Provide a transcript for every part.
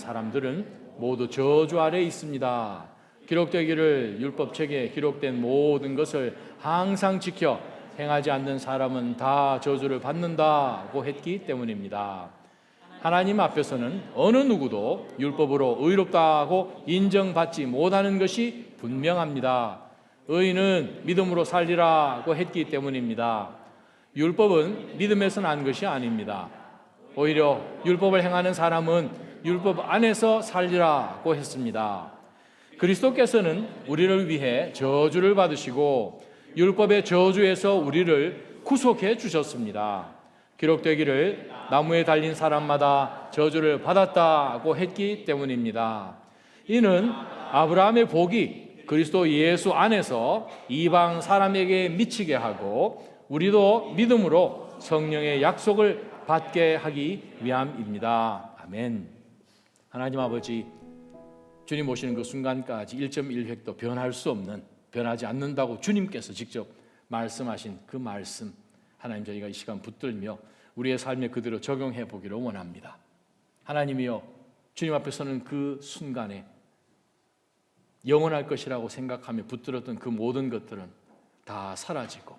사람들은 모두 저주 아래에 있습니다. 기록되기를 율법책에 기록된 모든 것을 항상 지켜 행하지 않는 사람은 다 저주를 받는다고 했기 때문입니다. 하나님 앞에서는 어느 누구도 율법으로 의롭다고 인정받지 못하는 것이 분명합니다. 의인은 믿음으로 살리라고 했기 때문입니다. 율법은 믿음에서 난 것이 아닙니다. 오히려 율법을 행하는 사람은 율법 안에서 살리라고 했습니다. 그리스도께서는 우리를 위해 저주를 받으시고 율법의 저주에서 우리를 구속해 주셨습니다. 기록되기를 나무에 달린 사람마다 저주를 받았다고 했기 때문입니다. 이는 아브라함의 복이 그리스도 예수 안에서 이방 사람에게 미치게 하고 우리도 믿음으로 성령의 약속을 받게 하기 위함입니다. 아멘. 하나님 아버지, 주님 오시는 그 순간까지 1.1획도 변할 수 없는, 변하지 않는다고 주님께서 직접 말씀하신 그 말씀, 하나님 저희가 이 시간 붙들며 우리의 삶에 그대로 적용해 보기를 원합니다. 하나님이여, 주님 앞에서는 그 순간에 영원할 것이라고 생각하며 붙들었던 그 모든 것들은 다 사라지고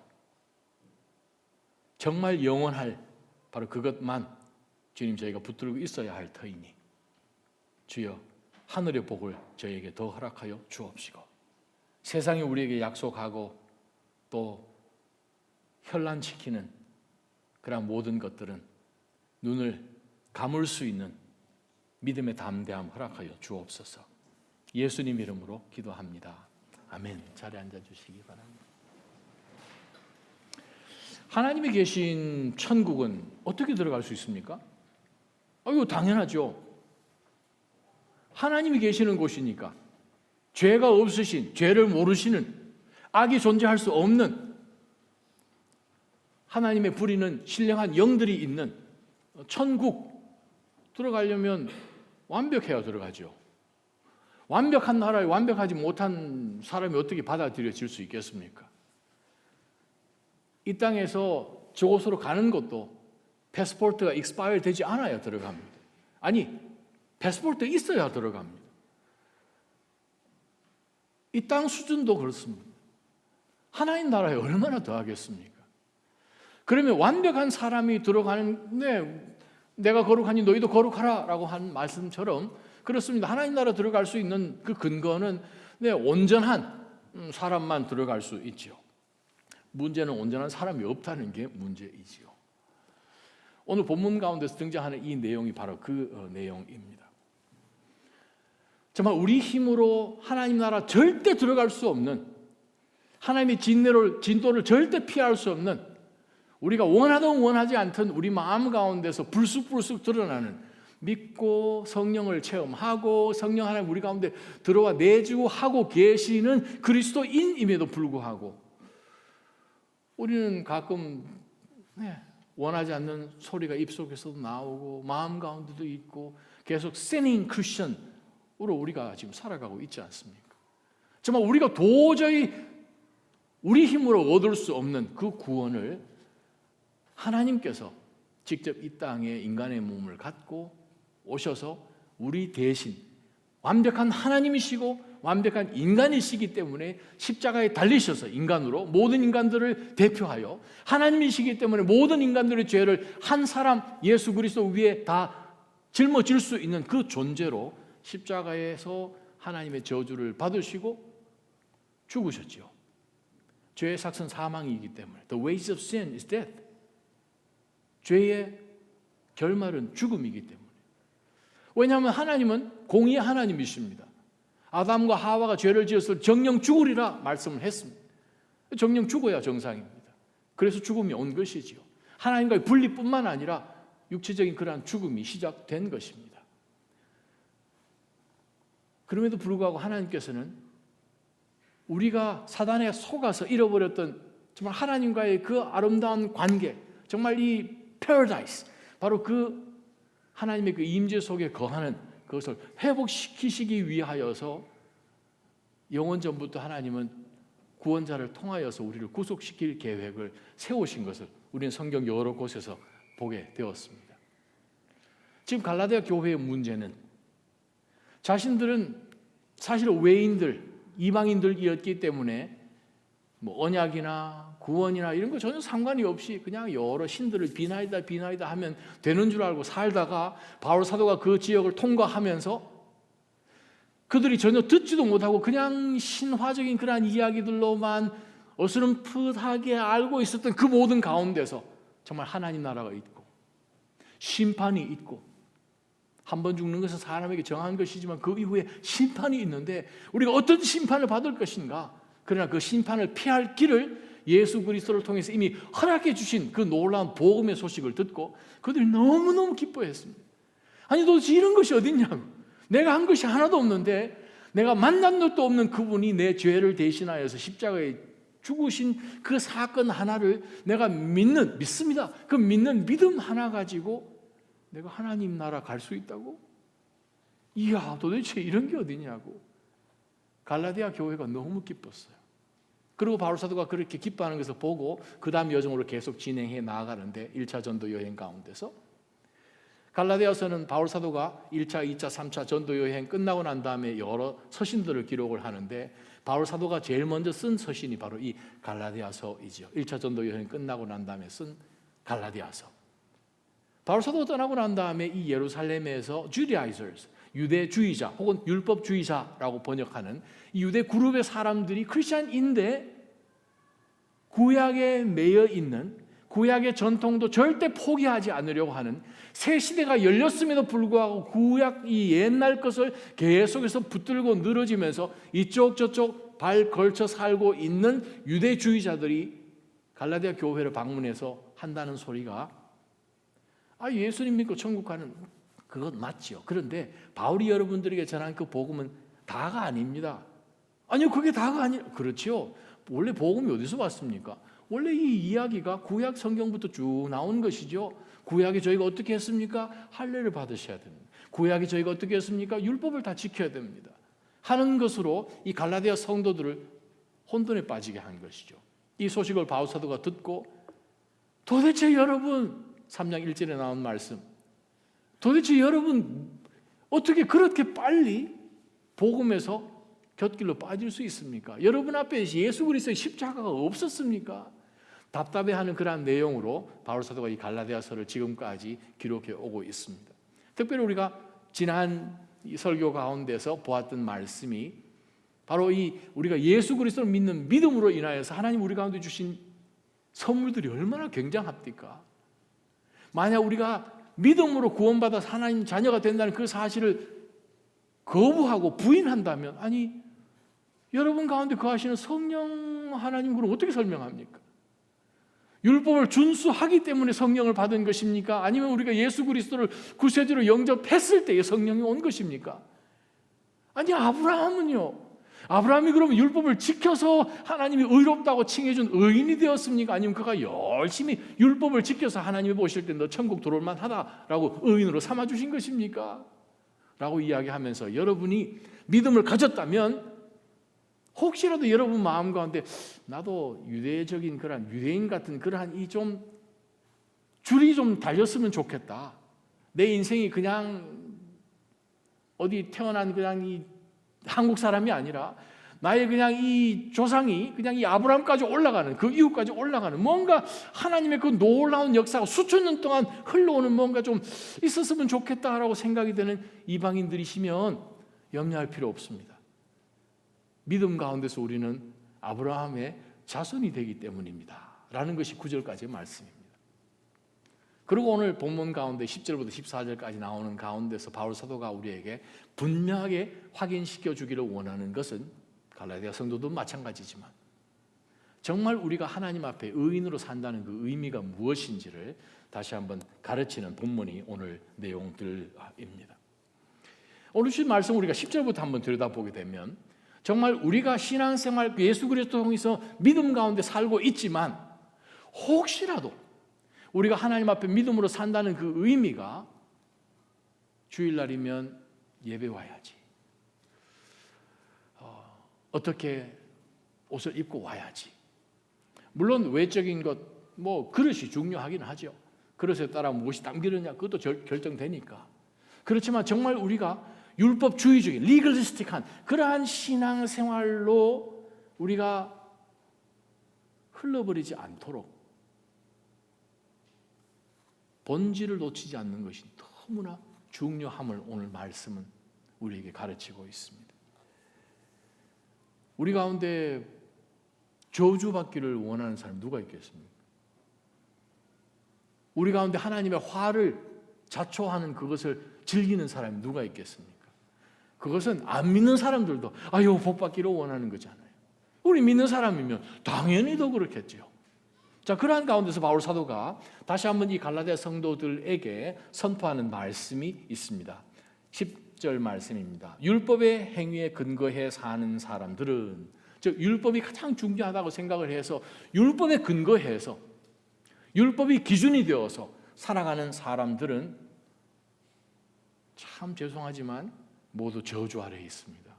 정말 영원할 바로 그것만 주님 저희가 붙들고 있어야 할 터이니 주여 하늘의 복을 저희에게 더 허락하여 주옵시고 세상이 우리에게 약속하고 또 현란시키는 그런 모든 것들은 눈을 감을 수 있는 믿음의 담대함 허락하여 주옵소서. 예수님 이름으로 기도합니다. 아멘. 자리에 앉아주시기 바랍니다. 하나님이 계신 천국은 어떻게 들어갈 수 있습니까? 이거 당연하죠. 하나님이 계시는 곳이니까 죄가 없으신, 죄를 모르시는, 악이 존재할 수 없는 하나님의 부리는 신령한 영들이 있는 천국 들어가려면 완벽해야 들어가죠. 완벽한 나라에 완벽하지 못한 사람이 어떻게 받아들여질 수 있겠습니까? 이 땅에서 저곳으로 가는 것도 패스포트가 익스파일 되지 않아야 들어갑니다. 아니, 패스포트 있어야 들어갑니다. 이 땅 수준도 그렇습니다. 하나님 나라에 얼마나 더 하겠습니까? 그러면 완벽한 사람이 들어가는데 내가 거룩하니 너희도 거룩하라 라고 한 말씀처럼 그렇습니다. 하나님 나라 들어갈 수 있는 그 근거는 온전한 사람만 들어갈 수 있죠. 문제는 온전한 사람이 없다는 게 문제이지요. 오늘 본문 가운데서 등장하는 이 내용이 바로 그 내용입니다. 정말 우리 힘으로 하나님 나라 절대 들어갈 수 없는, 하나님의 진도를 절대 피할 수 없는, 우리가 원하든 원하지 않든 우리 마음 가운데서 불쑥불쑥 드러나는, 믿고 성령을 체험하고 성령 하나님 우리 가운데 들어와 내주고 하고 계시는 그리스도인임에도 불구하고 우리는 가끔 원하지 않는 소리가 입속에서도 나오고 마음 가운데도 있고 계속 sinning Christian으로 우리가 지금 살아가고 있지 않습니까? 정말 우리가 도저히 우리 힘으로 얻을 수 없는 그 구원을 하나님께서 직접 이 땅에 인간의 몸을 갖고 오셔서 우리 대신 완벽한 하나님이시고 완벽한 인간이시기 때문에 십자가에 달리셔서 인간으로 모든 인간들을 대표하여 하나님이시기 때문에 모든 인간들의 죄를 한 사람 예수 그리스도 위에 다 짊어질 수 있는 그 존재로 십자가에서 하나님의 저주를 받으시고 죽으셨죠. 죄의 삭은 사망이기 때문에 The wages of sin is death. 죄의 결말은 죽음이기 때문에. 왜냐하면 하나님은 공의의 하나님이십니다. 아담과 하와가 죄를 지었을 때 정령 죽으리라 말씀을 했습니다. 정령 죽어야 정상입니다. 그래서 죽음이 온 것이지요. 하나님과의 분리뿐만 아니라 육체적인 그러한 죽음이 시작된 것입니다. 그럼에도 불구하고 하나님께서는 우리가 사단에 속아서 잃어버렸던 정말 하나님과의 그 아름다운 관계, 정말 이 패러다이스, 바로 그 하나님의 그 임재 속에 거하는 그것을 회복시키시기 위하여서 영원전부터 하나님은 구원자를 통하여서 우리를 구속시킬 계획을 세우신 것을 우리는 성경 여러 곳에서 보게 되었습니다. 지금 갈라디아 교회의 문제는 자신들은 사실 외인들, 이방인들이었기 때문에 뭐 언약이나 구원이나 이런 거 전혀 상관이 없이 그냥 여러 신들을 비나이다 하면 되는 줄 알고 살다가 바울 사도가 그 지역을 통과하면서 그들이 전혀 듣지도 못하고 그냥 신화적인 그러한 이야기들로만 어스름풋하게 알고 있었던 그 모든 가운데서 정말 하나님 나라가 있고 심판이 있고 한 번 죽는 것은 사람에게 정한 것이지만 그 이후에 심판이 있는데 우리가 어떤 심판을 받을 것인가, 그러나 그 심판을 피할 길을 예수 그리스도를 통해서 이미 허락해 주신 그 놀라운 복음의 소식을 듣고 그들이 너무너무 기뻐했습니다. 아니 도대체 이런 것이 어딨냐고, 내가 한 것이 하나도 없는데 내가 만난 것도 없는 그분이 내 죄를 대신하여서 십자가에 죽으신 그 사건 하나를 내가 믿습니다. 그 믿는 믿음 하나 가지고 내가 하나님 나라 갈 수 있다고? 이야, 도대체 이런 게 어디냐고. 갈라디아 교회가 너무 기뻤어요. 그리고 바울 사도가 그렇게 기뻐하는 것을 보고 그 다음 여정으로 계속 진행해 나아가는데 1차 전도 여행 가운데서 갈라디아서는 바울 사도가 1차, 2차, 3차 전도 여행 끝나고 난 다음에 여러 서신들을 기록을 하는데 바울 사도가 제일 먼저 쓴 서신이 바로 이 갈라디아서이죠. 1차 전도 여행 끝나고 난 다음에 쓴 갈라디아서. 바울 사도가 떠나고 난 다음에 이 예루살렘에서 Judaizers, 유대주의자 혹은 율법주의자라고 번역하는 이 유대 그룹의 사람들이 크리스찬인데 구약에 매여 있는 구약의 전통도 절대 포기하지 않으려고 하는 새 시대가 열렸음에도 불구하고 구약 이 옛날 것을 계속해서 붙들고 늘어지면서 이쪽 저쪽 발 걸쳐 살고 있는 유대주의자들이 갈라디아 교회를 방문해서 한다는 소리가 예수님 믿고 천국 가는 그건 맞죠. 그런데 바울이 여러분들에게 전한 그 복음은 다가 아닙니다. 아니요, 그게 다가 아니. 그렇죠. 원래 복음이 어디서 왔습니까? 원래 이 이야기가 구약 성경부터 쭉 나온 것이죠. 구약에 저희가 어떻게 했습니까? 할례를 받으셔야 됩니다. 구약에 저희가 어떻게 했습니까? 율법을 다 지켜야 됩니다. 하는 것으로 이 갈라디아 성도들을 혼돈에 빠지게 한 것이죠. 이 소식을 바울 사도가 듣고 도대체 여러분 3장 1절에 나온 말씀, 도대체 여러분 어떻게 그렇게 빨리 복음에서 곁길로 빠질 수 있습니까? 여러분 앞에 예수 그리스도의 십자가가 없었습니까? 답답해하는 그러한 내용으로 바울 사도가 이 갈라디아서를 지금까지 기록해 오고 있습니다. 특별히 우리가 지난 이 설교 가운데서 보았던 말씀이 바로 이 우리가 예수 그리스도를 믿는 믿음으로 인하여서 하나님 우리 가운데 주신 선물들이 얼마나 굉장합니까? 만약 우리가 믿음으로 구원받아서 하나님 자녀가 된다는 그 사실을 거부하고 부인한다면 여러분 가운데 거하시는 성령 하나님 그럼 어떻게 설명합니까? 율법을 준수하기 때문에 성령을 받은 것입니까? 아니면 우리가 예수 그리스도를 구세주로 영접했을 때에 성령이 온 것입니까? 아브라함이 그러면 율법을 지켜서 하나님이 의롭다고 칭해준 의인이 되었습니까? 아니면 그가 열심히 율법을 지켜서 하나님이 보실 때 너 천국 들어올 만하다라고 의인으로 삼아주신 것입니까? 라고 이야기하면서 여러분이 믿음을 가졌다면 혹시라도 여러분 마음 가운데 나도 유대적인 그런 유대인 같은 그러한 이 좀 줄이 좀 달렸으면 좋겠다. 내 인생이 그냥 어디 태어난 그냥 이 한국 사람이 아니라 나의 그냥 이 조상이 그냥 이 아브라함까지 올라가는 그 이후까지 올라가는 뭔가 하나님의 그 놀라운 역사가 수천 년 동안 흘러오는 뭔가 좀 있었으면 좋겠다라고 생각이 되는 이방인들이시면 염려할 필요 없습니다. 믿음 가운데서 우리는 아브라함의 자손이 되기 때문입니다 라는 것이 9절까지의 말씀입니다. 그리고 오늘 본문 가운데 10절부터 14절까지 나오는 가운데서 바울 사도가 우리에게 분명하게 확인시켜 주기를 원하는 것은 갈라디아 성도도 마찬가지지만 정말 우리가 하나님 앞에 의인으로 산다는 그 의미가 무엇인지를 다시 한번 가르치는 본문이 오늘 내용들입니다. 오늘 주신 말씀 우리가 10절부터 한번 들여다보게 되면 정말 우리가 신앙생활 예수 그리스도 통해서 믿음 가운데 살고 있지만 혹시라도 우리가 하나님 앞에 믿음으로 산다는 그 의미가 주일날이면 예배 와야지. 어떻게 옷을 입고 와야지. 물론 외적인 것, 그릇이 중요하긴 하죠. 그릇에 따라 무엇이 담기느냐 그것도 결정되니까. 그렇지만 정말 우리가 율법주의적인 리글리스틱한 그러한 신앙생활로 우리가 흘러버리지 않도록 본질을 놓치지 않는 것이 너무나 중요함을 오늘 말씀은 우리에게 가르치고 있습니다. 우리 가운데 저주받기를 원하는 사람이 누가 있겠습니까? 우리 가운데 하나님의 화를 자초하는 그것을 즐기는 사람이 누가 있겠습니까? 그것은 안 믿는 사람들도 아유 복받기를 원하는 거잖아요. 우리 믿는 사람이면 당연히 더 그렇겠죠. 자, 그러한 가운데서 바울 사도가 다시 한번 이 갈라디아 성도들에게 선포하는 말씀이 있습니다. 10절 말씀입니다. 율법의 행위에 근거해 사는 사람들은, 즉 율법이 가장 중요하다고 생각을 해서 율법에 근거해서 율법이 기준이 되어서 살아가는 사람들은 참 죄송하지만 모두 저주 아래에 있습니다.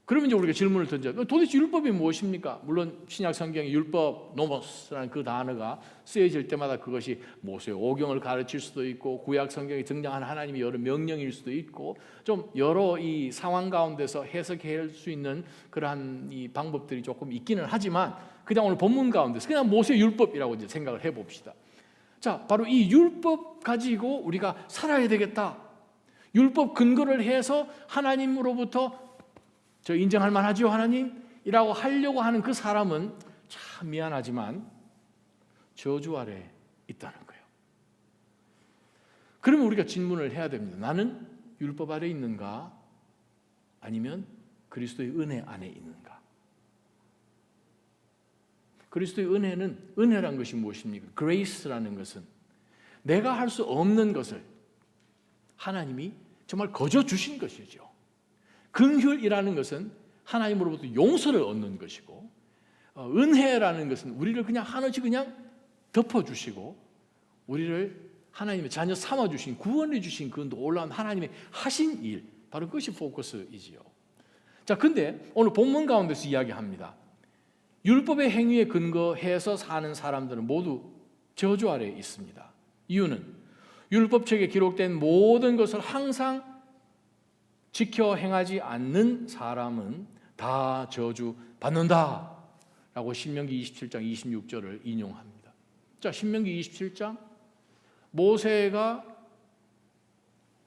그러면 이제 우리가 질문을 던져요. 도대체 율법이 무엇입니까? 물론 신약 성경에 율법, 노모스라는 그 단어가 쓰여질 때마다 그것이 모세의 오경을 가르칠 수도 있고 구약 성경에 등장하는 하나님의 여러 명령일 수도 있고 좀 여러 이 상황 가운데서 해석할 수 있는 그러한 이 방법들이 조금 있기는 하지만 그냥 오늘 본문 가운데서 그냥 모세의 율법이라고 이제 생각을 해봅시다. 자, 바로 이 율법 가지고 우리가 살아야 되겠다. 율법 근거를 해서 하나님으로부터 저 인정할 만하지요 하나님이라고 하려고 하는 그 사람은 참 미안하지만 저주 아래 있다는 거예요. 그러면 우리가 질문을 해야 됩니다. 나는 율법 아래 있는가? 아니면 그리스도의 은혜 안에 있는가? 그리스도의 은혜란 것이 무엇입니까? 그레이스라는 것은 내가 할 수 없는 것을 하나님이 정말 거저 주신 것이죠. 긍휼이라는 것은 하나님으로부터 용서를 얻는 것이고, 은혜라는 것은 우리를 그냥 한없이 그냥 덮어주시고 우리를 하나님의 자녀 삼아주신, 구원해 주신 그 놀라운 하나님의 하신 일, 바로 그것이 포커스이지요. 자, 근데 오늘 본문 가운데서 이야기합니다. 율법의 행위에 근거해서 사는 사람들은 모두 저주 아래에 있습니다. 이유는 율법책에 기록된 모든 것을 항상 지켜 행하지 않는 사람은 다 저주받는다 라고 신명기 27장 26절을 인용합니다. 자, 신명기 27장 모세가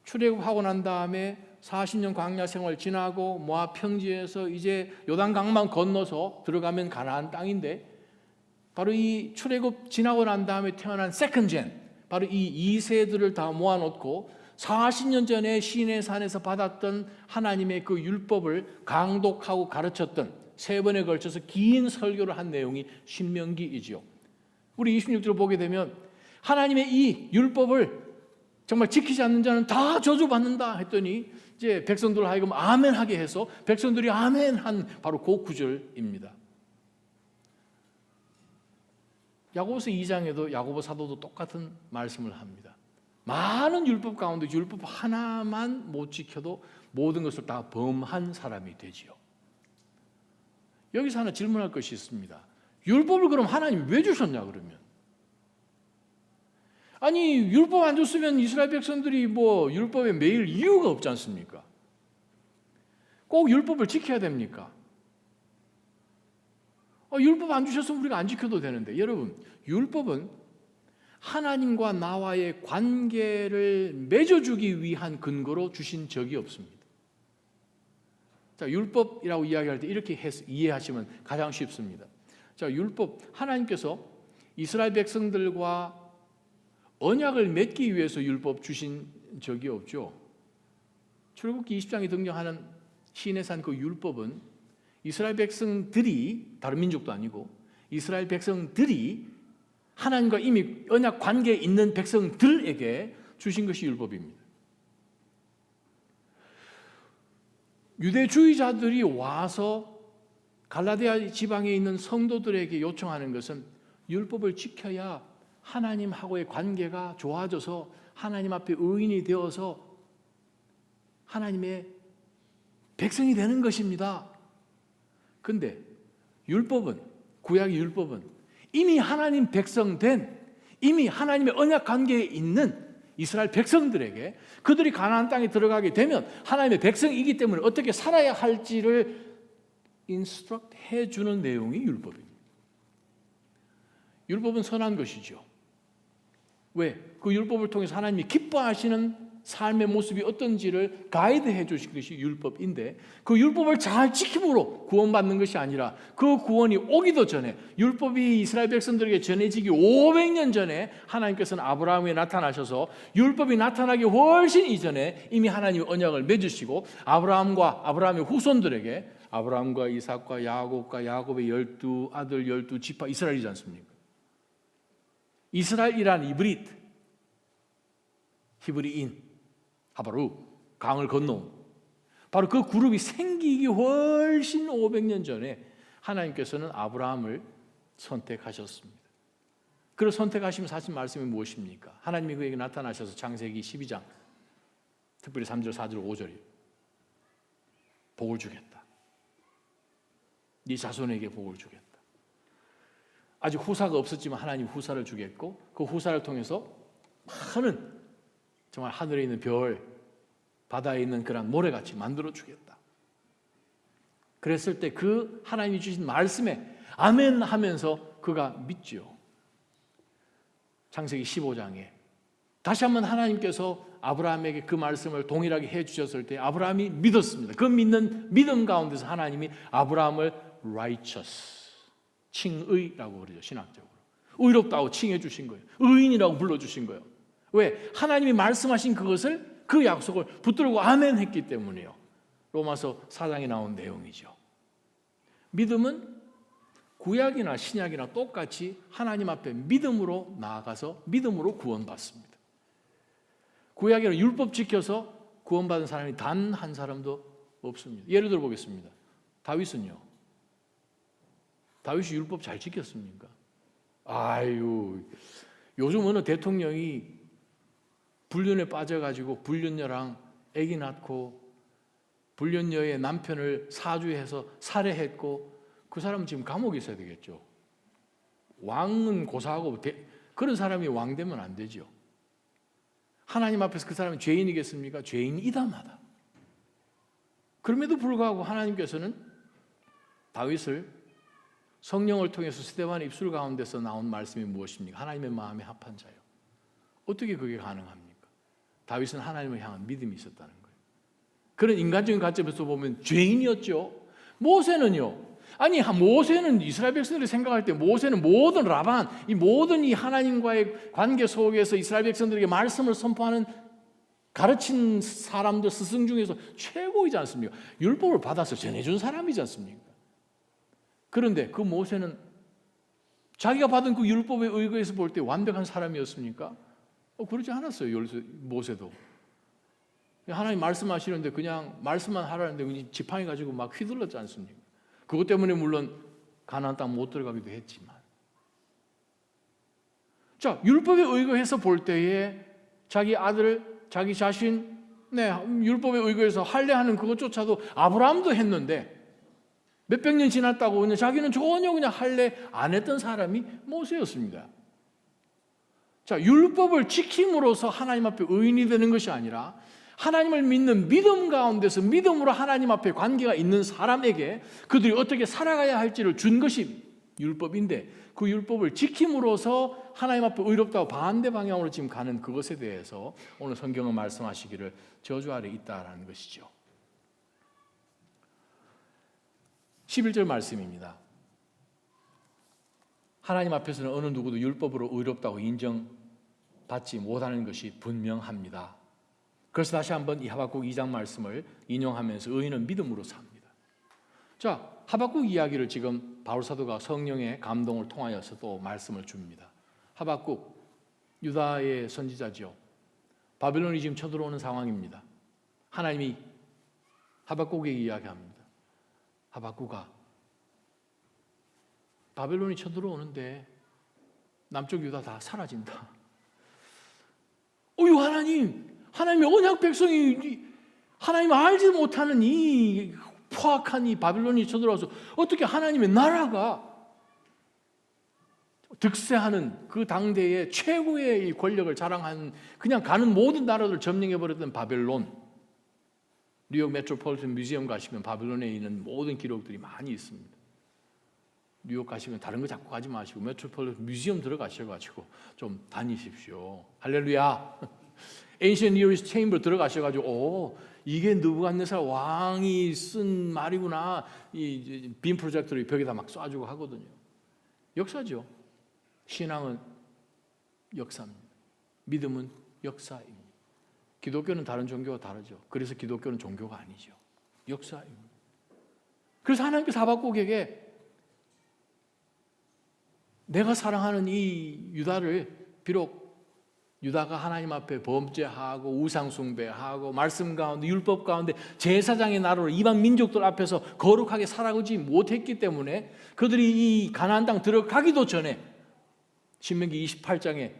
출애굽하고 난 다음에 40년 광야 생활 지나고 모압 평지에서 이제 요단강만 건너서 들어가면 가나안 땅인데 바로 이 출애굽 지나고 난 다음에 태어난 세컨젠, 바로 이 2세들을 다 모아놓고 40년 전에 시내산에서 받았던 하나님의 그 율법을 강독하고 가르쳤던 3번에 걸쳐서 긴 설교를 한 내용이 신명기이지요. 우리 26절 보게 되면 하나님의 이 율법을 정말 지키지 않는 자는 다 저주받는다 했더니 이제 백성들 하여금 아멘하게 해서 백성들이 아멘한 바로 그 구절입니다. 야고보서 2장에도 야고보 사도도 똑같은 말씀을 합니다. 많은 율법 가운데 율법 하나만 못 지켜도 모든 것을 다 범한 사람이 되지요. 여기서 하나 질문할 것이 있습니다. 율법을 그럼 하나님이 왜 주셨냐 그러면? 아니 율법 안 줬으면 이스라엘 백성들이 뭐 율법에 매일 이유가 없지 않습니까? 꼭 율법을 지켜야 됩니까? 율법 안 주셨으면 우리가 안 지켜도 되는데, 여러분 율법은 하나님과 나와의 관계를 맺어주기 위한 근거로 주신 적이 없습니다. 자, 율법이라고 이야기할 때 이렇게 이해하시면 가장 쉽습니다. 자, 율법, 하나님께서 이스라엘 백성들과 언약을 맺기 위해서 율법 주신 적이 없죠. 출애굽기 20장에 등장하는 시내산 그 율법은 이스라엘 백성들이, 다른 민족도 아니고 이스라엘 백성들이 하나님과 이미 언약 관계에 있는 백성들에게 주신 것이 율법입니다. 유대주의자들이 와서 갈라디아 지방에 있는 성도들에게 요청하는 것은 율법을 지켜야 하나님하고의 관계가 좋아져서 하나님 앞에 의인이 되어서 하나님의 백성이 되는 것입니다. 근데 율법은, 구약의 율법은 이미 하나님 백성된, 이미 하나님의 언약 관계에 있는 이스라엘 백성들에게 그들이 가나안 땅에 들어가게 되면 하나님의 백성이기 때문에 어떻게 살아야 할지를 인스트럭트 해주는 내용이 율법입니다. 율법은 선한 것이죠. 왜? 그 율법을 통해서 하나님이 기뻐하시는 삶의 모습이 어떤지를 가이드해 주신 것이 율법인데, 그 율법을 잘 지킴으로 구원받는 것이 아니라 그 구원이 오기도 전에, 율법이 이스라엘 백성들에게 전해지기 500년 전에 하나님께서는 아브라함에 나타나셔서 율법이 나타나기 훨씬 이전에 이미 하나님이 언약을 맺으시고 아브라함과 아브라함의 후손들에게, 아브라함과 이삭과 야곱과 야곱의 12아들 12지파 이스라엘이지 않습니까? 이스라엘이란 이브릿, 히브리인, 하바루, 강을 건너온 바로 그 그룹이 생기기 훨씬 500년 전에 하나님께서는 아브라함을 선택하셨습니다. 그를 선택하시면서 하신 말씀이 무엇입니까? 하나님이 그에게 나타나셔서 창세기 12장 특별히 3절, 4절, 5절이에요. 복을 주겠다. 네 자손에게 복을 주겠다. 아직 후사가 없었지만 하나님 후사를 주겠고, 그 후사를 통해서 많은 정말 하늘에 있는 별, 바다에 있는 그런 모래같이 만들어 주겠다. 그랬을 때 그 하나님이 주신 말씀에 아멘 하면서 그가 믿죠. 창세기 15장에 다시 한번 하나님께서 아브라함에게 그 말씀을 동일하게 해 주셨을 때 아브라함이 믿었습니다. 그 믿는 믿음 가운데서 하나님이 아브라함을 righteous, 칭의라고 그러죠. 신학적으로 의롭다고 칭해 주신 거예요. 의인이라고 불러주신 거예요. 왜? 하나님이 말씀하신 그것을, 그 약속을 붙들고 아멘 했기 때문이에요. 로마서 4장에 나온 내용이죠. 믿음은 구약이나 신약이나 똑같이 하나님 앞에 믿음으로 나아가서 믿음으로 구원받습니다. 구약에는 율법 지켜서 구원받은 사람이 단 한 사람도 없습니다. 예를 들어 보겠습니다. 다윗은요. 다윗이 율법 잘 지켰습니까? 아유, 요즘 어느 대통령이 불륜에 빠져가지고 불륜녀랑 아기 낳고 불륜녀의 남편을 사주해서 살해했고, 그 사람은 지금 감옥에 있어야 되겠죠. 왕은 고사하고 그런 사람이 왕 되면 안 되죠. 하나님 앞에서 그 사람이 죄인이겠습니까? 죄인이다마다. 그럼에도 불구하고 하나님께서는 다윗을 성령을 통해서 스데반의 입술 가운데서 나온 말씀이 무엇입니까? 하나님의 마음에 합한 자요. 어떻게 그게 가능합니까? 다윗은 하나님을 향한 믿음이 있었다는 거예요. 그런 인간적인 관점에서 보면 죄인이었죠. 모세는요. 아니, 모세는 이스라엘 백성들이 생각할 때 모세는 모든 라반, 이 모든 이 하나님과의 관계 속에서 이스라엘 백성들에게 말씀을 선포하는, 가르친 사람들, 스승 중에서 최고이지 않습니까? 율법을 받아서 전해준 사람이지 않습니까? 그런데 그 모세는 자기가 받은 그 율법에 의거해서 볼 때 완벽한 사람이었습니까? 그러지 않았어요. 모세도 하나님 말씀하시는데 그냥 말씀만 하라는데 지팡이 가지고 막 휘둘렀지 않습니까? 그것 때문에 물론 가나안 땅 못 들어가기도 했지만, 자, 율법에 의거해서 볼 때에 자기 아들, 자기 자신, 율법에 의거해서 할례하는 그것조차도 아브라함도 했는데 몇백 년 지났다고 그냥 자기는 전혀 그냥 할례 안 했던 사람이 모세였습니다. 자, 율법을 지킴으로써 하나님 앞에 의인이 되는 것이 아니라 하나님을 믿는 믿음 가운데서 믿음으로 하나님 앞에 관계가 있는 사람에게 그들이 어떻게 살아가야 할지를 준 것이 율법인데, 그 율법을 지킴으로써 하나님 앞에 의롭다고 반대 방향으로 지금 가는 그것에 대해서 오늘 성경은 말씀하시기를 저주 아래 있다라는 것이죠. 11절 말씀입니다. 하나님 앞에서는 어느 누구도 율법으로 의롭다고 인정받지 못하는 것이 분명합니다. 그래서 다시 한번 이 하박국 2장 말씀을 인용하면서 의인은 믿음으로 삽니다. 자, 하박국 이야기를 지금 바울 사도가 성령의 감동을 통하여서 또 말씀을 줍니다. 하박국, 유다의 선지자죠. 바벨론이 지금 쳐들어오는 상황입니다. 하나님이 하박국에게 이야기합니다. 하박국아, 바벨론이 쳐들어오는데 남쪽 유다 다 사라진다. 하나님의 언약 백성이 하나님 알지 못하는 이 포악한 이 바벨론이 쳐들어와서 어떻게 하나님의 나라가 득세하는 그 당대의 최고의 이 권력을 자랑한 그냥 가는 모든 나라들을 점령해버렸던 바벨론. 뉴욕 메트로폴리탄 뮤지엄 가시면 바벨론에 있는 모든 기록들이 많이 있습니다. 뉴욕 가시면 다른 거 자꾸 가지 마시고 메트로폴리탄 뮤지엄 들어가셔가지고 좀 다니십시오. 할렐루야. Ancient Near East Chamber 들어가셔가지고 이게 느부갓네살 왕이 쓴 말이구나. 이 빔 프로젝터를 벽에다 막 쏴주고 하거든요. 역사죠. 신앙은 역사입니다. 믿음은 역사입니다. 기독교는 다른 종교와 다르죠. 그래서 기독교는 종교가 아니죠. 역사입니다. 그래서 하나님께서 하박국에게 내가 사랑하는 이 유다를, 비록 유다가 하나님 앞에 범죄하고 우상숭배하고 말씀 가운데 율법 가운데 제사장의 나라로 이방 민족들 앞에서 거룩하게 살아가지 못했기 때문에 그들이 이 가나안 땅 들어가기도 전에 신명기 28장에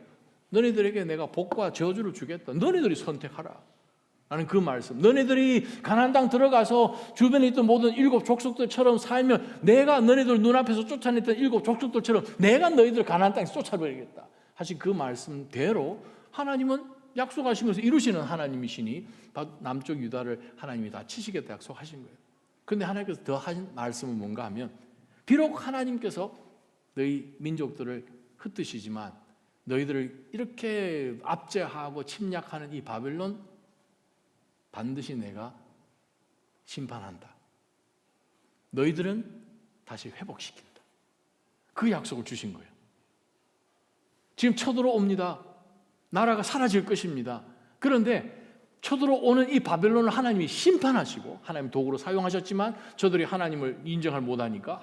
너네들에게 내가 복과 저주를 주겠다. 너네들이 선택하라. 라는 그 말씀. 너네들이 가나안 땅 들어가서 주변에 있던 모든 일곱 족속들처럼 살면 내가 너네들 눈앞에서 쫓아냈던 일곱 족속들처럼 내가 너희들 가나안 땅에 쫓아버리겠다. 하신 그 말씀대로 하나님은 약속하신 것을 이루시는 하나님이시니 남쪽 유다를 하나님이 다 치시겠다 약속하신 거예요. 그런데 하나님께서 더 하신 말씀은 뭔가 하면 비록 하나님께서 너희 민족들을 흩으시지만 너희들을 이렇게 압제하고 침략하는 이 바벨론 반드시 내가 심판한다. 너희들은 다시 회복시킨다. 그 약속을 주신 거예요. 지금 쳐들어옵니다. 나라가 사라질 것입니다. 그런데 쳐들어오는 이 바벨론을 하나님이 심판하시고 하나님 도구로 사용하셨지만 저들이 하나님을 인정을 못하니까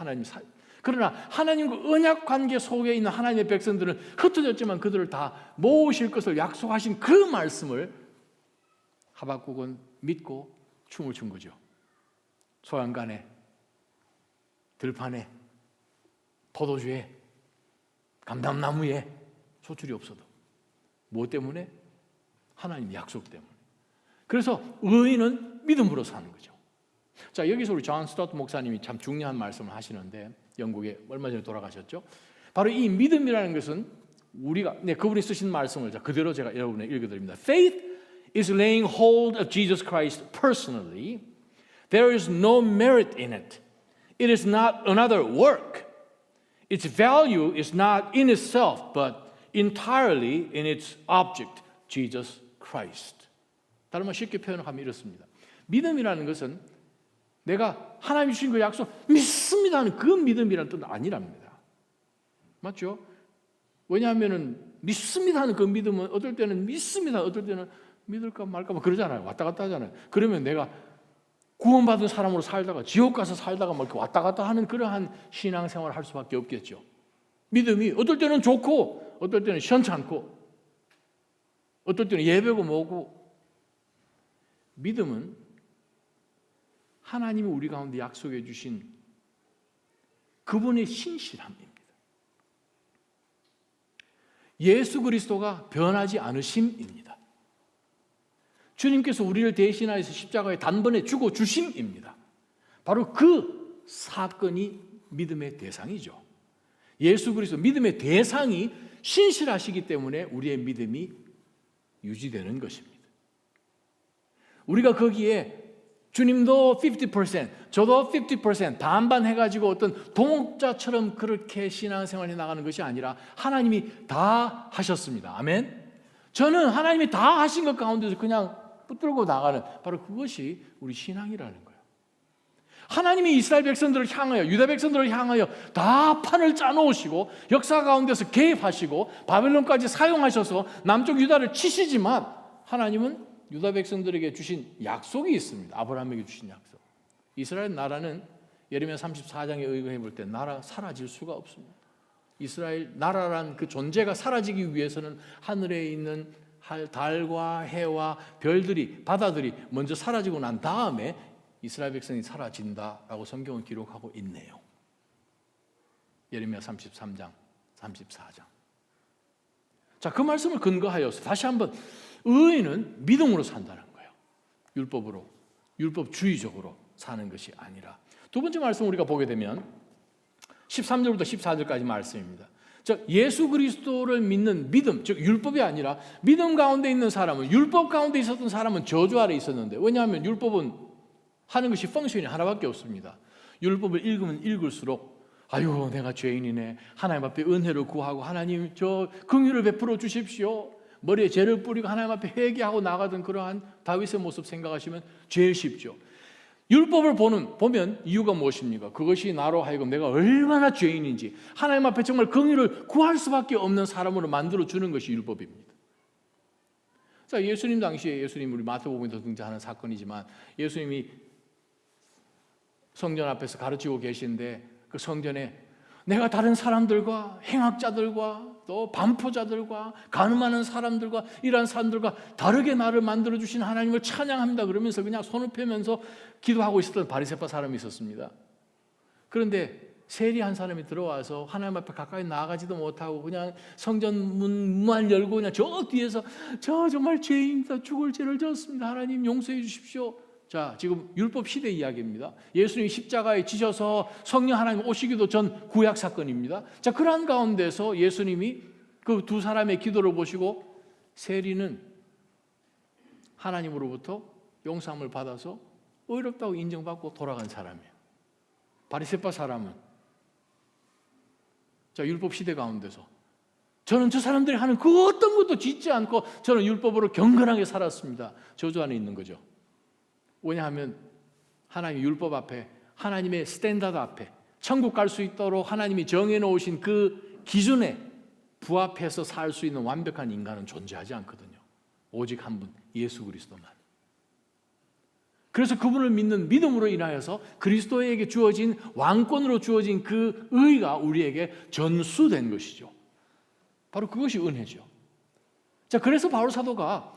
그러나 하나님과 언약 관계 속에 있는 하나님의 백성들은 흩어졌지만 그들을 다 모으실 것을 약속하신 그 말씀을 하박국은 믿고 춤을 춘 거죠. 소양간에, 들판에, 포도주에, 감람나무에 소출이 없어도 무엇 때문에? 하나님 약속 때문에. 그래서 의인은 믿음으로 사는 거죠. 자, 여기서 우리 존 스토트 목사님이 참 중요한 말씀을 하시는데 영국에 얼마 전에 돌아가셨죠. 바로 이 믿음이라는 것은 우리가 그분이 쓰신 말씀을 그대로 제가 여러분에게 읽어드립니다. Faith is laying hold of Jesus Christ personally. There is no merit in it. It is not another work. Its value is not in itself, but entirely in its object, Jesus Christ. 다른 말 쉽게 표현하면 이렇습니다. 믿음이라는 것은 내가 하나님 주신 그 약속 믿습니다 하는 그 믿음이라는 뜻은 아니랍니다. 맞죠? 왜냐하면 믿습니다 하는 그 믿음은 어떨 때는 믿습니다, 어떨 때는 믿을까 말까 뭐 그러잖아요. 왔다 갔다 하잖아요. 그러면 내가 구원받은 사람으로 살다가 지옥 가서 살다가 뭐 이렇게 왔다 갔다 하는 그러한 신앙생활을 할 수밖에 없겠죠. 믿음이 어떨 때는 좋고 어떨 때는 시원찮고 어떨 때는 예배고 뭐고. 믿음은 하나님이 우리 가운데 약속해 주신 그분의 신실함입니다. 예수 그리스도가 변하지 않으심입니다. 주님께서 우리를 대신하여서 십자가에 단번에 죽어 주심입니다. 바로 그 사건이 믿음의 대상이죠. 예수 그리스도 믿음의 대상이 신실하시기 때문에 우리의 믿음이 유지되는 것입니다. 우리가 거기에 주님도 50%, 저도 50% 반반 해가지고 어떤 동업자처럼 그렇게 신앙생활에 나가는 것이 아니라 하나님이 다 하셨습니다. 아멘. 저는 하나님이 다 하신 것 가운데서 그냥 붙들고 나가는 바로 그것이 우리 신앙이라는 거예요. 하나님이 이스라엘 백성들을 향하여 유다 백성들을 향하여 다 판을 짜놓으시고 역사 가운데서 개입하시고 바벨론까지 사용하셔서 남쪽 유다를 치시지만 하나님은 유다 백성들에게 주신 약속이 있습니다. 아브라함에게 주신 약속. 이스라엘 나라는 예레미야 34장에 의거해 볼 때 나라 사라질 수가 없습니다. 이스라엘 나라란 그 존재가 사라지기 위해서는 하늘에 있는 달과 해와 별들이 바다들이 먼저 사라지고 난 다음에 이스라엘 백성이 사라진다라고 성경은 기록하고 있네요. 예레미야 33장, 34장. 자, 그 말씀을 근거하여서 다시 한번 의인은 믿음으로 산다는 거예요. 율법으로, 율법주의적으로 사는 것이 아니라. 두 번째 말씀 우리가 보게 되면 13절부터 14절까지 말씀입니다. 즉 예수 그리스도를 믿는 믿음, 즉 율법이 아니라 믿음 가운데 있는 사람은, 율법 가운데 있었던 사람은 저주 아래 있었는데, 왜냐하면 율법은 하는 것이 펑션이 하나밖에 없습니다. 율법을 읽으면 읽을수록 아유 내가 죄인이네, 하나님 앞에 은혜를 구하고 하나님 저 긍휼을 베풀어 주십시오, 머리에 죄를 뿌리고 하나님 앞에 회개하고 나가던 그러한 다윗의 모습 생각하시면 제일 쉽죠. 율법을 보면 이유가 무엇입니까? 그것이 나로 하여금 내가 얼마나 죄인인지 하나님 앞에 정말 긍휼을 구할 수밖에 없는 사람으로 만들어주는 것이 율법입니다. 자, 예수님 당시에, 예수님 우리 마태복음에도 등장하는 사건이지만 예수님이 성전 앞에서 가르치고 계신데 그 성전에 내가 다른 사람들과 행악자들과 또 반포자들과 가늠하는 사람들과 이러한 사람들과 다르게 나를 만들어주신 하나님을 찬양합니다 그러면서 그냥 손을 펴면서 기도하고 있었던 바리새파 사람이 있었습니다. 그런데 세리한 사람이 들어와서 하나님 앞에 가까이 나아가지도 못하고 그냥 성전 문만 열고 그냥 저 뒤에서 저 정말 죄인입니다, 죽을 죄를 졌습니다, 하나님 용서해 주십시오. 자, 지금 율법 시대 이야기입니다. 예수님이 십자가에 지셔서 성령 하나님 오시기도 전 구약 사건입니다. 자, 그러한 가운데서 예수님이 그 두 사람의 기도를 보시고 세리는 하나님으로부터 용서함을 받아서 의롭다고 인정받고 돌아간 사람이에요. 바리새파 사람은 자, 율법 시대 가운데서 저는 저 사람들이 하는 그 어떤 것도 짓지 않고 저는 율법으로 경건하게 살았습니다. 저주 안에 있는 거죠. 왜냐하면 하나님의 율법 앞에, 하나님의 스탠다드 앞에 천국 갈 수 있도록 하나님이 정해놓으신 그 기준에 부합해서 살 수 있는 완벽한 인간은 존재하지 않거든요. 오직 한 분, 예수 그리스도만. 그래서 그분을 믿는 믿음으로 인하여서 그리스도에게 주어진, 왕권으로 주어진 그 의가 우리에게 전수된 것이죠. 바로 그것이 은혜죠. 자, 그래서 바울 사도가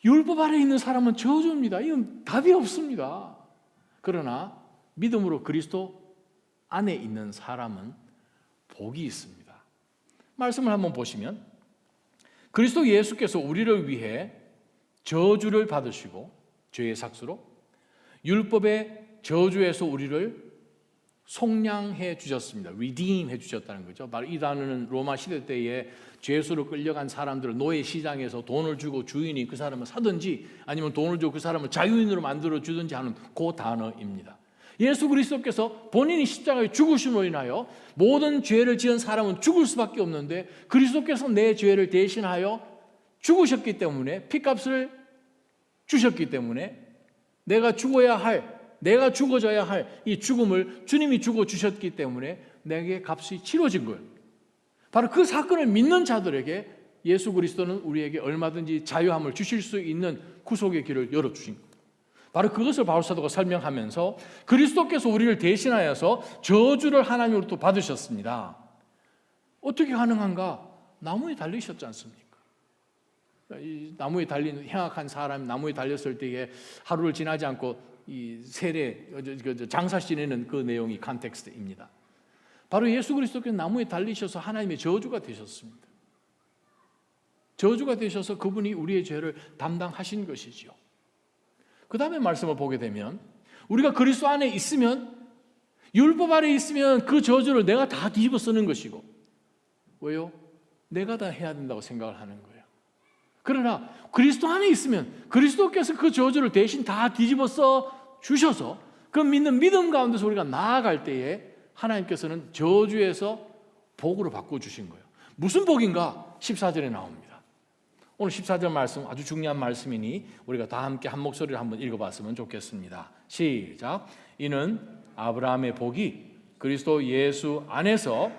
율법 아래 있는 사람은 저주입니다, 이건 답이 없습니다. 그러나 믿음으로 그리스도 안에 있는 사람은 복이 있습니다. 말씀을 한번 보시면 그리스도 예수께서 우리를 위해 저주를 받으시고 죄의 삭수로 율법의 저주에서 우리를 속량해 주셨습니다. redeem 해 주셨다는 거죠. 바로 이 단어는 로마 시대 때에 죄수로 끌려간 사람들을 노예 시장에서 돈을 주고 주인이 그 사람을 사든지 아니면 돈을 주고 그 사람을 자유인으로 만들어 주든지 하는 그 단어입니다. 예수 그리스도께서 본인이 십자가에 죽으심으로 인하여 모든 죄를 지은 사람은 죽을 수밖에 없는데 그리스도께서 내 죄를 대신하여 죽으셨기 때문에, 피값을 주셨기 때문에 내가 죽어져야 할 이 죽음을 주님이 죽어주셨기 때문에 내게 값이 치러진 거예요. 바로 그 사건을 믿는 자들에게 예수 그리스도는 우리에게 얼마든지 자유함을 주실 수 있는 구속의 길을 열어주신 거예요. 바로 그것을 바울 사도가 설명하면서 그리스도께서 우리를 대신하여서 저주를 하나님으로부터 받으셨습니다. 어떻게 가능한가? 나무에 달리셨지 않습니까? 이 나무에 달린 행악한 사람, 나무에 달렸을 때에 하루를 지나지 않고 이 세례 장사 지내는 그 내용이 컨텍스트입니다. 바로 예수 그리스도께서 나무에 달리셔서 하나님의 저주가 되셨습니다. 저주가 되셔서 그분이 우리의 죄를 담당하신 것이지요. 그 다음에 말씀을 보게 되면 우리가 그리스도 안에 있으면, 율법 아래 있으면 그 저주를 내가 다 뒤집어 쓰는 것이고, 왜요? 내가 다 해야 된다고 생각을 하는 거예요. 그러나 그리스도 안에 있으면 그리스도께서 그 저주를 대신 다 뒤집어 써 주셔서 그 믿는 믿음 가운데서 우리가 나아갈 때에 하나님께서는 저주에서 복으로 바꿔주신 거예요. 무슨 복인가? 14절에 나옵니다. 오늘 14절 말씀 아주 중요한 말씀이니 우리가 다 함께 한 목소리로 한번 읽어봤으면 좋겠습니다. 시작. 이는 아브라함의 복이 그리스도 예수 안에서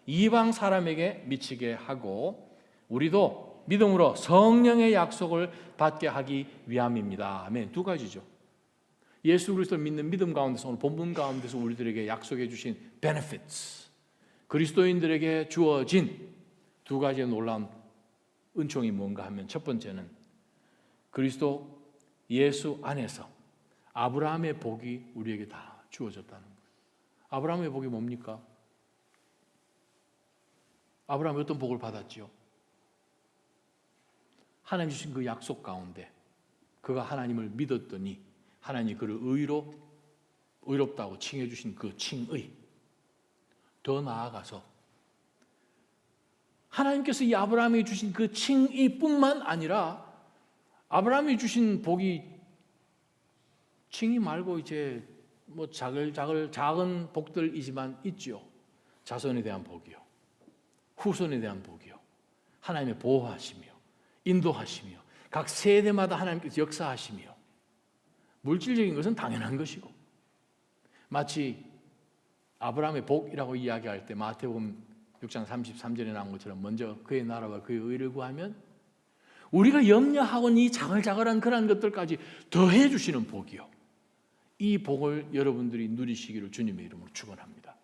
이방 사람에게 미치게 하고 우리도 믿음으로 성령의 약속을 받게 하기 위함입니다. 아멘. 두 가지죠. 예수 그리스도를 믿는 믿음 가운데서, 오늘 본문 가운데서 우리들에게 약속해 주신 benefits, 그리스도인들에게 주어진 두 가지의 놀라운 은총이 뭔가 하면, 첫 번째는 그리스도 예수 안에서 아브라함의 복이 우리에게 다 주어졌다는 거예요. 아브라함의 복이 뭡니까? 아브라함이 어떤 복을 받았지요? 하나님 주신 그 약속 가운데 그가 하나님을 믿었더니 하나님이 그를 의롭다고 칭해 주신 그 칭의, 더 나아가서 하나님께서 이 아브라함에게 주신 그 칭의뿐만 아니라 아브라함이 주신 복이 칭의 말고 이제 뭐 작은 복들이지만 있죠. 자손에 대한 복이요, 후손에 대한 복이요, 하나님의 보호하시며 인도하시며 각 세대마다 하나님께서 역사하시며, 물질적인 것은 당연한 것이고, 마치 아브라함의 복이라고 이야기할 때 마태복음 6장 33절에 나온 것처럼 먼저 그의 나라와 그의 의를 구하면 우리가 염려하고는 이 자글자글한 그런 것들까지 더해 주시는 복이요, 이 복을 여러분들이 누리시기를 주님의 이름으로 축원합니다.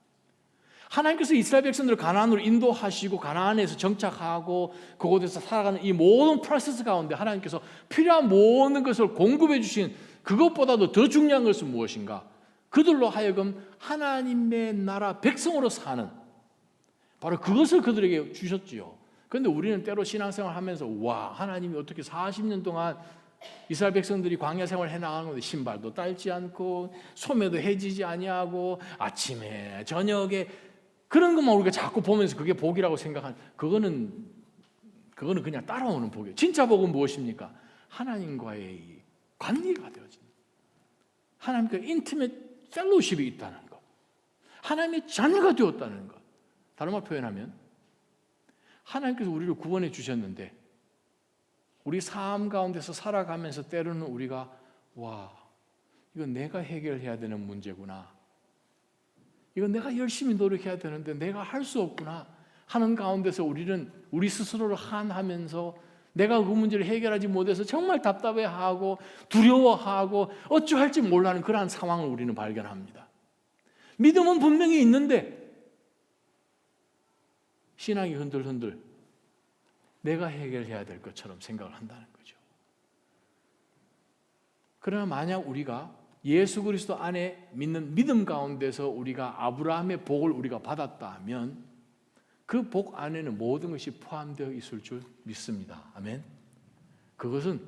하나님께서 이스라엘 백성들을 가나안으로 인도하시고 가나안에서 정착하고 그곳에서 살아가는 이 모든 프로세스 가운데 하나님께서 필요한 모든 것을 공급해 주신, 그것보다도 더 중요한 것은 무엇인가? 그들로 하여금 하나님의 나라 백성으로 사는, 바로 그것을 그들에게 주셨지요. 그런데 우리는 때로 신앙생활 하면서 와, 하나님이 어떻게 40년 동안 이스라엘 백성들이 광야 생활을 해나가는 건데 신발도 딸지 않고 소매도 해지지 아니하고 아침에 저녁에 그런 것만 우리가 자꾸 보면서 그게 복이라고 생각한, 그거는 그냥 따라오는 복이에요. 진짜 복은 무엇입니까? 하나님과의 관계가 되어진, 하나님과 인티메이트 펠로우십이 있다는 것, 하나님의 자녀가 되었다는 것. 다른 말 표현하면 하나님께서 우리를 구원해 주셨는데 우리 삶 가운데서 살아가면서 때로는 우리가 와, 이건 내가 해결해야 되는 문제구나, 이건 내가 열심히 노력해야 되는데 내가 할 수 없구나 하는 가운데서 우리는 우리 스스로를 한하면서 내가 그 문제를 해결하지 못해서 정말 답답해하고 두려워하고 어찌할지 몰라하는 그러한 상황을 우리는 발견합니다. 믿음은 분명히 있는데 신앙이 흔들흔들 내가 해결해야 될 것처럼 생각을 한다는 거죠. 그러나 만약 우리가 예수 그리스도 안에 믿는 믿음 가운데서 우리가 아브라함의 복을 우리가 받았다면 그 복 안에는 모든 것이 포함되어 있을 줄 믿습니다. 아멘. 그것은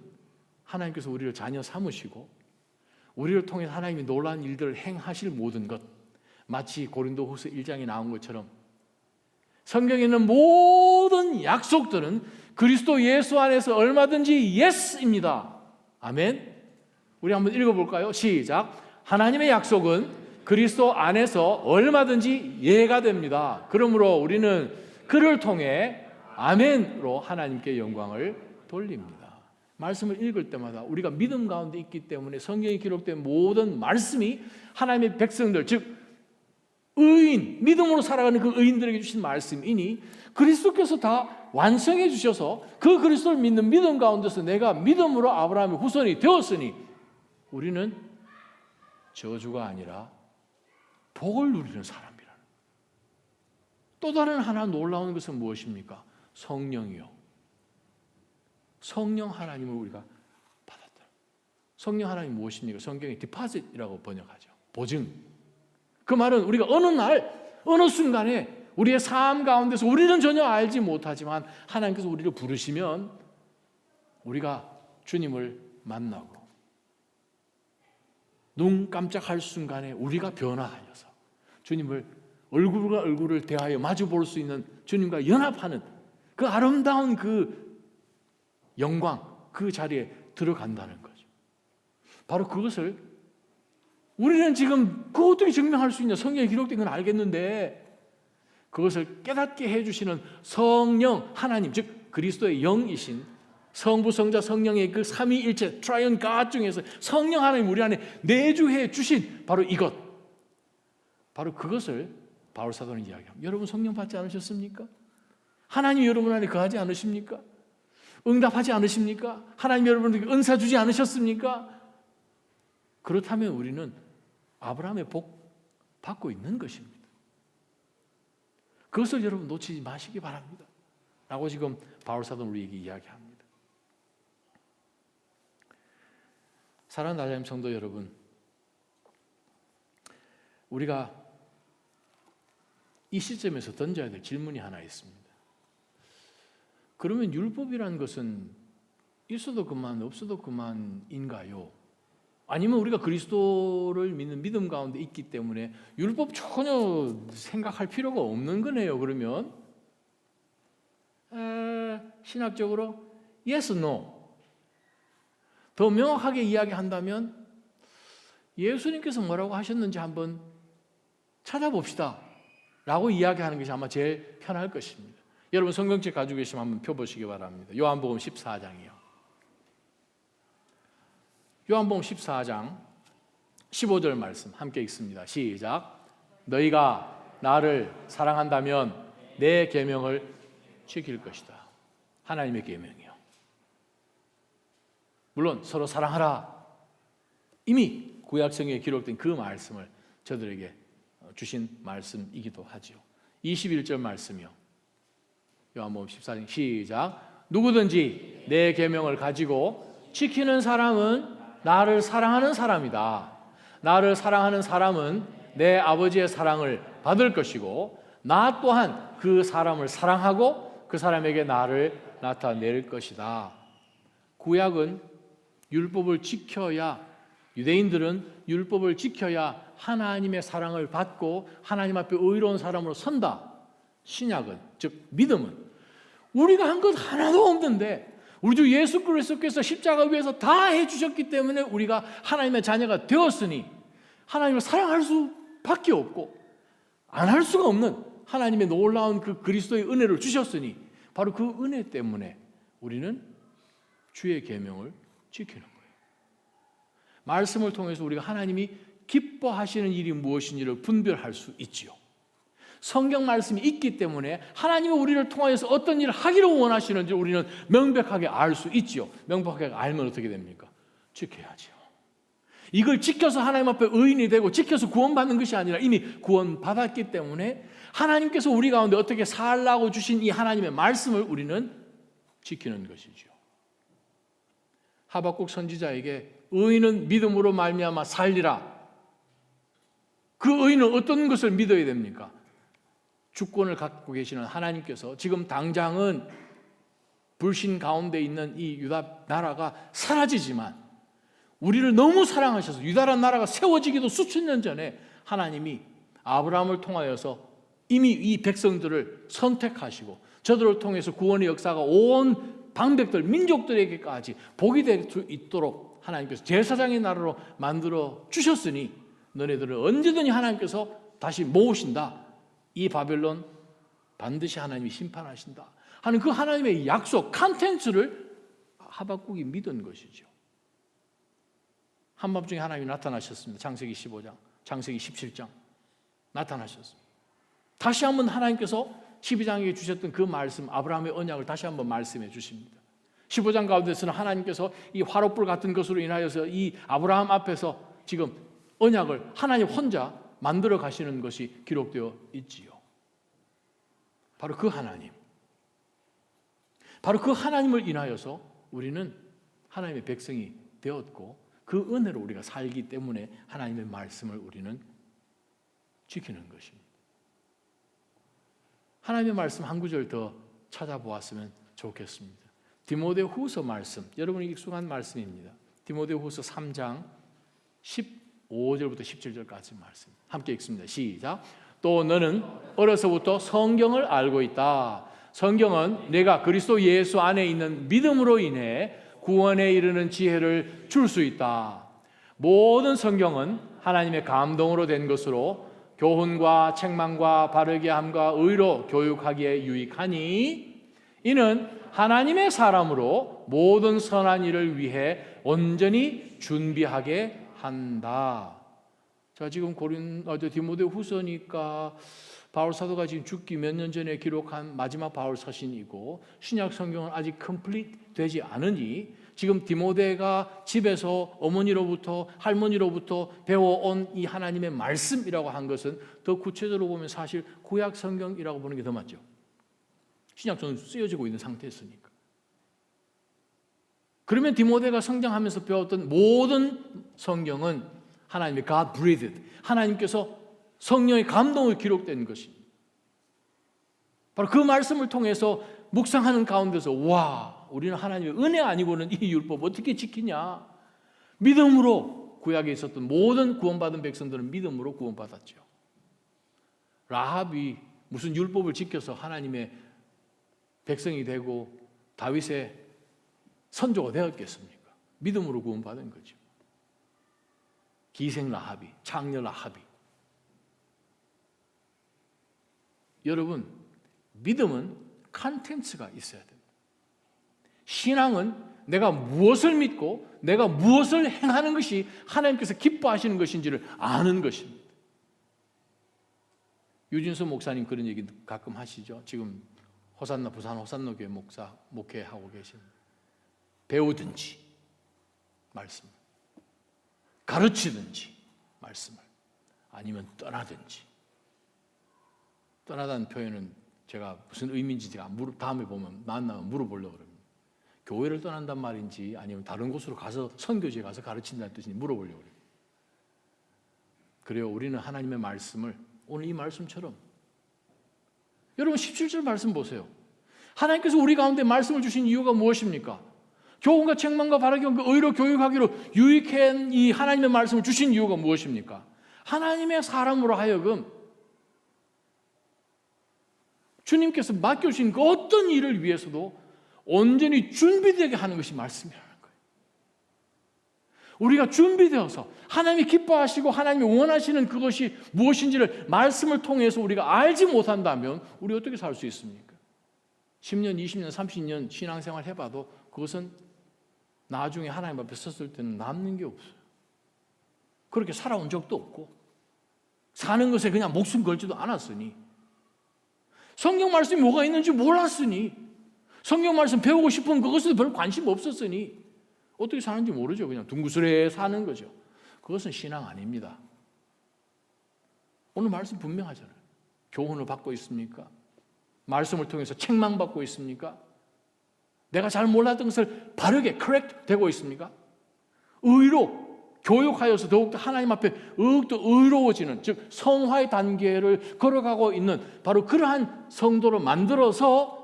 하나님께서 우리를 자녀 삼으시고 우리를 통해 하나님이 놀라운 일들을 행하실 모든 것, 마치 고린도후서 1장에 나온 것처럼 성경에 있는 모든 약속들은 그리스도 예수 안에서 얼마든지 예스입니다. 아멘. 우리 한번 읽어볼까요? 시작. 하나님의 약속은 그리스도 안에서 얼마든지 예가 됩니다. 그러므로 우리는 그를 통해 아멘으로 하나님께 영광을 돌립니다. 말씀을 읽을 때마다 우리가 믿음 가운데 있기 때문에 성경에 기록된 모든 말씀이 하나님의 백성들, 즉 의인, 믿음으로 살아가는 그 의인들에게 주신 말씀이니 그리스도께서 다 완성해 주셔서 그 그리스도를 믿는 믿음 가운데서 내가 믿음으로 아브라함의 후손이 되었으니 우리는 저주가 아니라 복을 누리는 사람이라는. 또 다른 하나 놀라운 것은 무엇입니까? 성령이요. 성령 하나님을 우리가 받았다. 성령 하나님 무엇입니까? 성경에 디파짓이라고 번역하죠. 보증. 그 말은 우리가 어느 날, 어느 순간에 우리의 삶 가운데서 우리는 전혀 알지 못하지만 하나님께서 우리를 부르시면 우리가 주님을 만나고 눈 깜짝할 순간에 우리가 변화하여서 주님을 얼굴과 얼굴을 대하여 마주 볼 수 있는, 주님과 연합하는 그 아름다운 그 영광, 그 자리에 들어간다는 거죠. 바로 그것을 우리는 지금 그거 어떻게 증명할 수 있냐? 성경에 기록된 건 알겠는데 그것을 깨닫게 해주시는 성령 하나님, 즉 그리스도의 영이신 성부, 성자, 성령의 그 삼위일체 트라이언 갓 중에서 성령 하나님 우리 안에 내주해 주신 바로 이것, 바로 그것을 바울 사도는 이야기합니다. 여러분 성령 받지 않으셨습니까? 하나님 여러분 안에 거하지 않으십니까? 응답하지 않으십니까? 하나님 여러분에게 은사 주지 않으셨습니까? 그렇다면 우리는 아브라함의 복 받고 있는 것입니다. 그것을 여러분 놓치지 마시기 바랍니다. 라고 지금 바울 사도는 우리에게 이야기합니다. 사랑하는 하나님 성도 여러분, 우리가 이 시점에서 던져야 될 질문이 하나 있습니다. 그러면 율법이라는 것은 있어도 그만 없어도 그만인가요? 아니면 우리가 그리스도를 믿는 믿음 가운데 있기 때문에 율법 전혀 생각할 필요가 없는 거네요. 그러면 신학적으로 yes, no. 더 명확하게 이야기한다면 예수님께서 뭐라고 하셨는지 한번 찾아봅시다 라고 이야기하는 것이 아마 제일 편할 것입니다. 여러분 성경책 가지고 계시면 한번 펴보시기 바랍니다. 요한복음 14장이요. 요한복음 14장 15절 말씀 함께 읽습니다. 시작. 너희가 나를 사랑한다면 내 계명을 지킬 것이다. 하나님의 계명이요. 물론 서로 사랑하라. 이미 구약성경에 기록된 그 말씀을 저들에게 주신 말씀이기도 하죠. 21절 말씀이요. 요한복음 14장 시작. 누구든지 내 계명을 가지고 지키는 사람은 나를 사랑하는 사람이다. 나를 사랑하는 사람은 내 아버지의 사랑을 받을 것이고 나 또한 그 사람을 사랑하고 그 사람에게 나를 나타낼 것이다. 구약은 율법을 지켜야, 유대인들은 율법을 지켜야 하나님의 사랑을 받고 하나님 앞에 의로운 사람으로 선다. 신약은, 즉 믿음은 우리가 한 것 하나도 없는데 우리 주 예수 그리스도께서 십자가 위에서 다 해주셨기 때문에 우리가 하나님의 자녀가 되었으니 하나님을 사랑할 수밖에 없고 안 할 수가 없는 하나님의 놀라운 그 그리스도의 은혜를 주셨으니 바로 그 은혜 때문에 우리는 주의 계명을 지키는 거예요. 말씀을 통해서 우리가 하나님이 기뻐하시는 일이 무엇인지를 분별할 수 있지요. 성경 말씀이 있기 때문에 하나님이 우리를 통하여서 어떤 일을 하기를 원하시는지 우리는 명백하게 알 수 있지요. 명백하게 알면 어떻게 됩니까? 지켜야죠. 이걸 지켜서 하나님 앞에 의인이 되고 지켜서 구원받는 것이 아니라 이미 구원받았기 때문에 하나님께서 우리 가운데 어떻게 살라고 주신 이 하나님의 말씀을 우리는 지키는 것이죠. 하박국 선지자에게 의인은 믿음으로 말미암아 살리라. 그 의인은 어떤 것을 믿어야 됩니까? 주권을 갖고 계시는 하나님께서 지금 당장은 불신 가운데 있는 이 유다 나라가 사라지지만 우리를 너무 사랑하셔서 유다라는 나라가 세워지기도 수천 년 전에 하나님이 아브라함을 통하여서 이미 이 백성들을 선택하시고 저들을 통해서 구원의 역사가 온 방백들, 민족들에게까지 복이 될 수 있도록 하나님께서 제사장의 나라로 만들어 주셨으니 너네들을 언제든지 하나님께서 다시 모으신다. 이 바벨론 반드시 하나님이 심판하신다 하는 그 하나님의 약속, 컨텐츠를 하박국이 믿은 것이죠. 한밤중에 하나님이 나타나셨습니다. 창세기 15장, 창세기 17장 나타나셨습니다. 다시 한번 하나님께서 12장에 주셨던 그 말씀, 아브라함의 언약을 다시 한번 말씀해 주십니다. 15장 가운데서는 하나님께서 이 화롯불 같은 것으로 인하여서 이 아브라함 앞에서 지금 언약을 하나님 혼자 만들어 가시는 것이 기록되어 있지요. 바로 그 하나님, 바로 그 하나님을 인하여서 우리는 하나님의 백성이 되었고 그 은혜로 우리가 살기 때문에 하나님의 말씀을 우리는 지키는 것입니다. 하나님의 말씀 한 구절 더 찾아보았으면 좋겠습니다. 디모데후서 말씀, 여러분이 익숙한 말씀입니다. 디모데후서 3장 15절부터 17절까지 말씀 함께 읽습니다. 시작. 또 너는 어려서부터 성경을 알고 있다. 성경은 내가 그리스도 예수 안에 있는 믿음으로 인해 구원에 이르는 지혜를 줄 수 있다. 모든 성경은 하나님의 감동으로 된 것으로 교훈과 책망과 바르게 함과 의로 교육하기에 유익하니 이는 하나님의 사람으로 모든 선한 일을 위해 온전히 준비하게 한다. 자, 지금 디모데 후서니까 바울 사도가 지금 죽기 몇 년 전에 기록한 마지막 바울 서신이고 신약 성경은 아직 컴플리트 되지 않으니 지금 디모데가 집에서 어머니로부터 할머니로부터 배워온 이 하나님의 말씀이라고 한 것은 더 구체적으로 보면 사실 구약 성경이라고 보는 게 더 맞죠. 신약성은 쓰여지고 있는 상태였으니까. 그러면 디모데가 성장하면서 배웠던 모든 성경은 하나님의 God breathed, 하나님께서 성령의 감동을 기록된 것입니다. 바로 그 말씀을 통해서 묵상하는 가운데서 와, 우리는 하나님의 은혜 아니고는 이 율법 어떻게 지키냐. 믿음으로 구약에 있었던 모든 구원받은 백성들은 믿음으로 구원받았죠. 라합이 무슨 율법을 지켜서 하나님의 백성이 되고 다윗의 선조가 되었겠습니까? 믿음으로 구원받은 거죠. 기생 라합이, 창녀 라합이. 여러분, 믿음은 컨텐츠가 있어야 됩니다. 신앙은 내가 무엇을 믿고 내가 무엇을 행하는 것이 하나님께서 기뻐하시는 것인지를 아는 것입니다. 유진수 목사님 그런 얘기 가끔 하시죠. 지금 호산나 부산 호산나 교회 목사 목회하고 계십니다. 배우든지 말씀, 가르치든지 말씀을, 아니면 떠나든지. 떠나다는 표현은 제가 무슨 의미인지 제가 다음에 보면 만나면 물어보려고 합니다. 교회를 떠난단 말인지 아니면 다른 곳으로 가서 선교지에 가서 가르친다는 뜻인지 물어보려고 합니다. 그래요. 우리는 하나님의 말씀을 오늘 이 말씀처럼, 여러분 17절 말씀 보세요. 하나님께서 우리 가운데 말씀을 주신 이유가 무엇입니까? 교훈과 책망과 바르게 의로 교육하기로 유익한 이 하나님의 말씀을 주신 이유가 무엇입니까? 하나님의 사람으로 하여금 주님께서 맡겨주신 그 어떤 일을 위해서도 온전히 준비되게 하는 것이 말씀이라는 거예요. 우리가 준비되어서 하나님이 기뻐하시고 하나님이 원하시는 그것이 무엇인지를 말씀을 통해서 우리가 알지 못한다면 우리 어떻게 살 수 있습니까? 10년, 20년, 30년 신앙생활 해봐도 그것은 나중에 하나님 앞에 섰을 때는 남는 게 없어요. 그렇게 살아온 적도 없고 사는 것에 그냥 목숨 걸지도 않았으니, 성경 말씀이 뭐가 있는지 몰랐으니, 성경 말씀 배우고 싶은 그것에도 별 관심 없었으니 어떻게 사는지 모르죠. 그냥 둥구스레 사는 거죠. 그것은 신앙 아닙니다. 오늘 말씀 분명하잖아요. 교훈을 받고 있습니까? 말씀을 통해서 책망받고 있습니까? 내가 잘 몰랐던 것을 바르게 correct 되고 있습니까? 의로 교육하여서 더욱더 하나님 앞에 더욱더 의로워지는, 즉 성화의 단계를 걸어가고 있는 바로 그러한 성도로 만들어서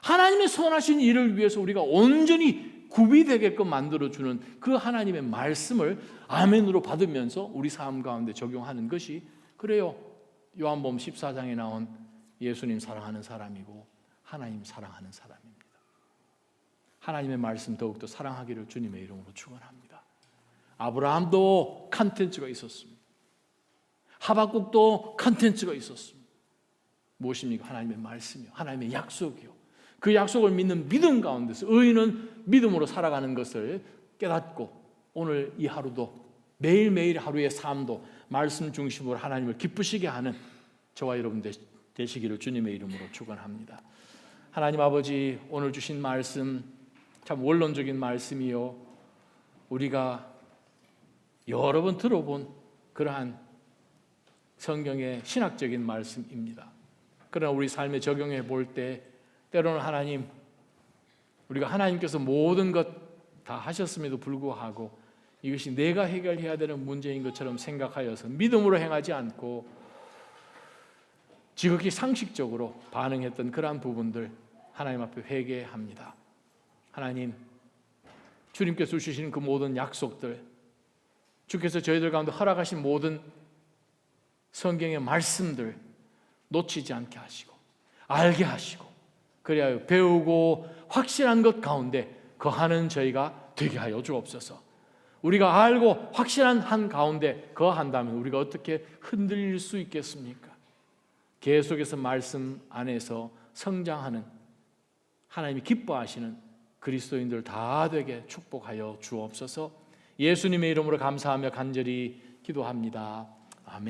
하나님의 선하신 일을 위해서 우리가 온전히 구비되게끔 만들어주는 그 하나님의 말씀을 아멘으로 받으면서 우리 삶 가운데 적용하는 것이, 그래요, 요한복음 14장에 나온 예수님 사랑하는 사람이고 하나님 사랑하는 사람입니다. 하나님의 말씀 더욱더 사랑하기를 주님의 이름으로 축원합니다. 아브라함도 컨텐츠가 있었습니다. 하박국도 컨텐츠가 있었습니다. 무엇입니까? 하나님의 말씀이요, 하나님의 약속이요. 그 약속을 믿는 믿음 가운데서 의인은 믿음으로 살아가는 것을 깨닫고, 오늘 이 하루도 매일매일 하루의 삶도 말씀 중심으로 하나님을 기쁘시게 하는 저와 여러분 되시기를 주님의 이름으로 축원합니다. 하나님 아버지, 오늘 주신 말씀 참 원론적인 말씀이요, 우리가 여러 번 들어본 그러한 성경의 신학적인 말씀입니다. 그러나 우리 삶에 적용해 볼 때 때로는 하나님, 우리가 하나님께서 모든 것 다 하셨음에도 불구하고 이것이 내가 해결해야 되는 문제인 것처럼 생각하여서 믿음으로 행하지 않고 지극히 상식적으로 반응했던 그러한 부분들 하나님 앞에 회개합니다. 하나님, 주님께서 주시는 그 모든 약속들, 주께서 저희들 가운데 허락하신 모든 성경의 말씀들 놓치지 않게 하시고 알게 하시고, 그래야 배우고 확실한 것 가운데 거하는 저희가 되게 하여 주옵소서. 우리가 알고 확실한 한 가운데 거한다면 우리가 어떻게 흔들릴 수 있겠습니까? 계속해서 말씀 안에서 성장하는, 하나님이 기뻐하시는 그리스도인들 다 되게 축복하여 주옵소서. 예수님의 이름으로 감사하며 간절히 기도합니다. 아멘.